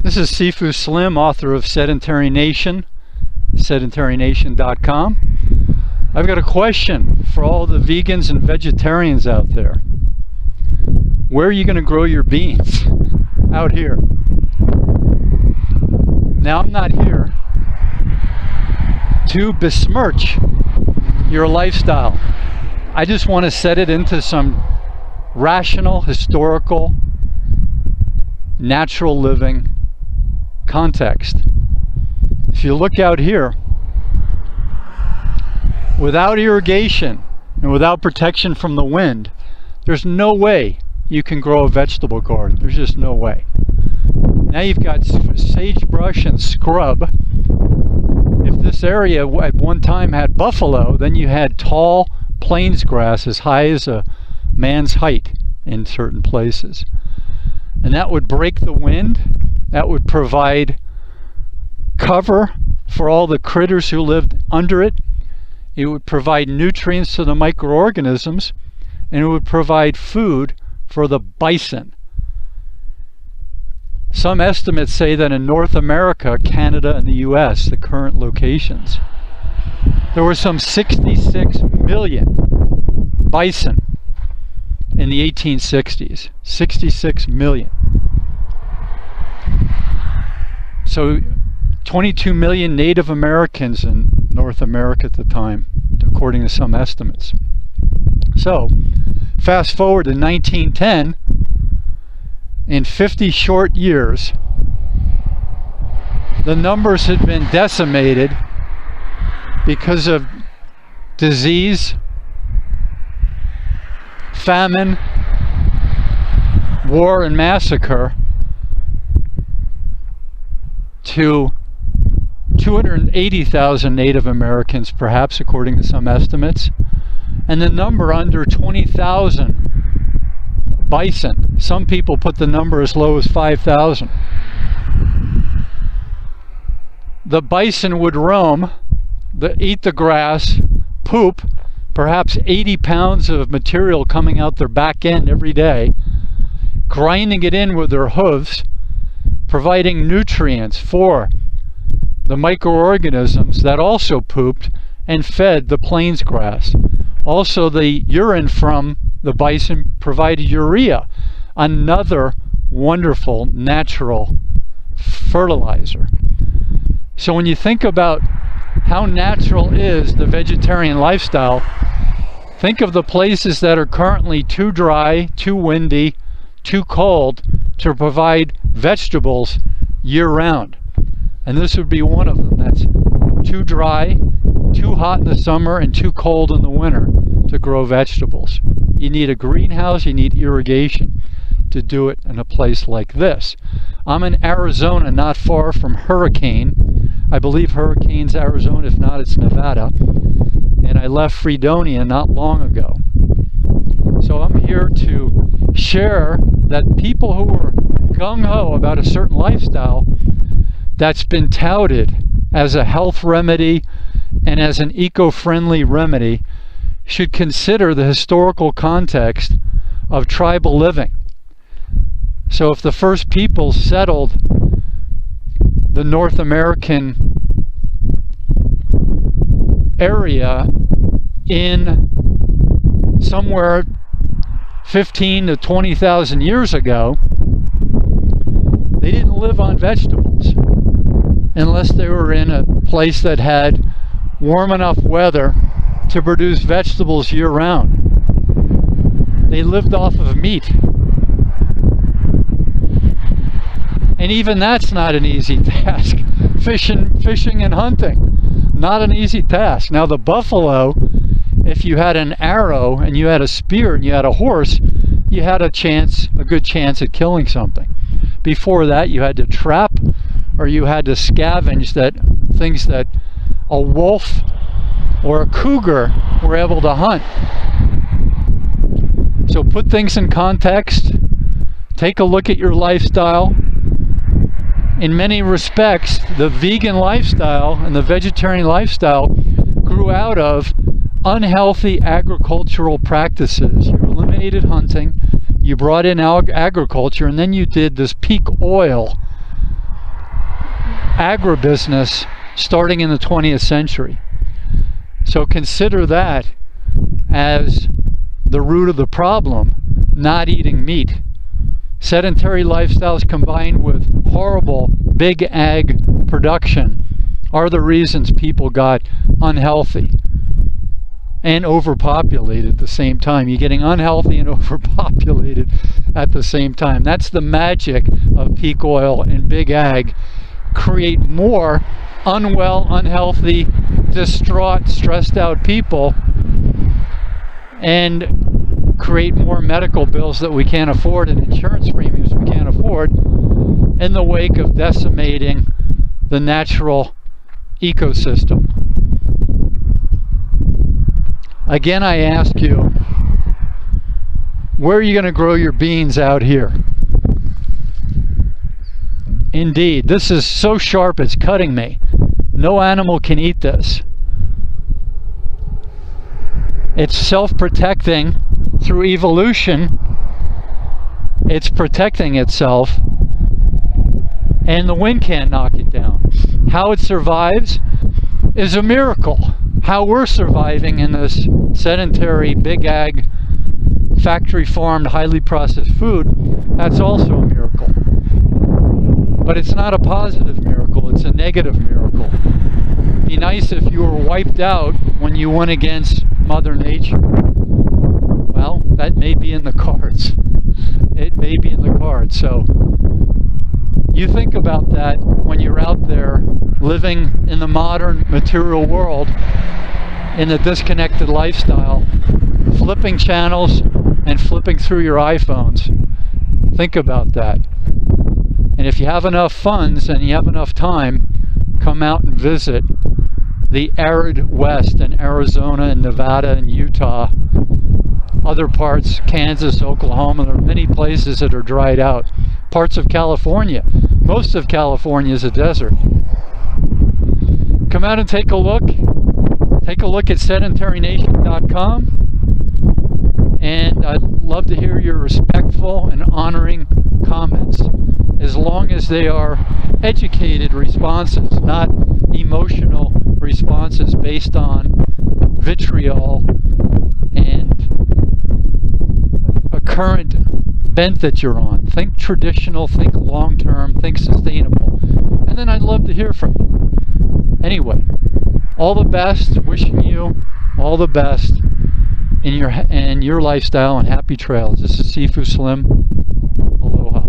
This is Sifu Slim, author of Sedentary Nation, sedentarynation.com. I've got a question for all the vegans and vegetarians out there. Where are you going to grow your beans? Out here. Now, I'm not here to besmirch your lifestyle. I just want to set it into some rational, historical, natural living context. If you look out here, without irrigation and without protection from the wind, there's no way you can grow a vegetable garden. There's just no way. Now you've got sagebrush and scrub. If this area at one time had buffalo, then you had tall plains grass as high as a man's height in certain places. And that would break the wind. That would provide cover for all the critters who lived under it. It would provide nutrients to the microorganisms, and it would provide food for the bison. Some estimates say that in North America, Canada, and the US, the current locations, there were some 66 million bison in the 1860s. 66 million. So 22 million Native Americans in North America at the time, according to some estimates. So, fast forward to 1910, in 50 short years, the numbers had been decimated because of disease, famine, war, and massacre to 280,000 Native Americans, perhaps, according to some estimates, and the number under 20,000 bison. Some people put the number as low as 5,000. The bison would roam, eat the grass, poop, perhaps 80 pounds of material coming out their back end every day, grinding it in with their hooves, providing nutrients for the microorganisms that also pooped and fed the plains grass. Also, the urine from the bison provided urea, another wonderful natural fertilizer. So when you think about how natural is the vegetarian lifestyle, think of the places that are currently too dry, too windy, too cold to provide vegetables year-round. And this would be one of them. That's too dry, too hot in the summer, and too cold in the winter to grow vegetables. You need a greenhouse, you need irrigation to do it in a place like this. I'm in Arizona, not far from Hurricane. I believe Hurricane's Arizona, if not it's Nevada. And I left Fredonia not long ago. So I'm here to share that people who are gung-ho about a certain lifestyle that's been touted as a health remedy and as an eco-friendly remedy should consider the historical context of tribal living. So if the first people settled the North American area in somewhere 15 to 20,000 years ago, they didn't live on vegetables unless they were in a place that had warm enough weather to produce vegetables year-round. They lived off of meat. And even that's not an easy task. Fishing and hunting, not an easy task. Now the buffalo, if you had an arrow and you had a spear and you had a horse, you had a good chance at killing something. Before that, you had to trap, or you had to scavenge things that a wolf or a cougar were able to hunt. So put things in context. Take a look at your lifestyle. In many respects, the vegan lifestyle and the vegetarian lifestyle grew out of unhealthy agricultural practices. You eliminated hunting, you brought in agriculture, and then you did this peak oil agribusiness starting in the 20th century. So consider that as the root of the problem, not eating meat. Sedentary lifestyles combined with horrible big ag production are the reasons people got unhealthy and overpopulated at the same time. You're getting unhealthy and overpopulated at the same time. That's the magic of peak oil and big ag. Create more unwell, unhealthy, distraught, stressed out people, and create more medical bills that we can't afford and insurance premiums we can't afford in the wake of decimating the natural ecosystem. Again, I ask you, where are you going to grow your beans out here? Indeed, this is so sharp it's cutting me. No animal can eat this. It's self-protecting through evolution. It's protecting itself, and the wind can't knock it down. How it survives is a miracle. How we're surviving in this sedentary, big ag, factory farmed, highly processed food, that's also a miracle. But it's not a positive miracle, it's a negative miracle. It'd be nice if you were wiped out when you went against Mother Nature. Well, that may be in the cards. It may be in the cards. So you think about that when you're out there living in the modern material world, in the disconnected lifestyle, flipping channels and flipping through your iPhones. Think about that. And if you have enough funds and you have enough time, come out and visit the arid West in Arizona and Nevada and Utah, other parts, Kansas, Oklahoma. There are many places that are dried out. Parts of California. Most of California is a desert. Come out and take a look. Take a look at sedentarynation.com. And I'd love to hear your respectful and honoring comments, as long as they are educated responses, not emotional responses based on vitriol and a current bent that you're on. Think traditional, think long-term, think sustainable. And then I'd love to hear from you. Anyway, all the best, wishing you all the best in your lifestyle, and happy trails. This is Sifu Slim. Aloha.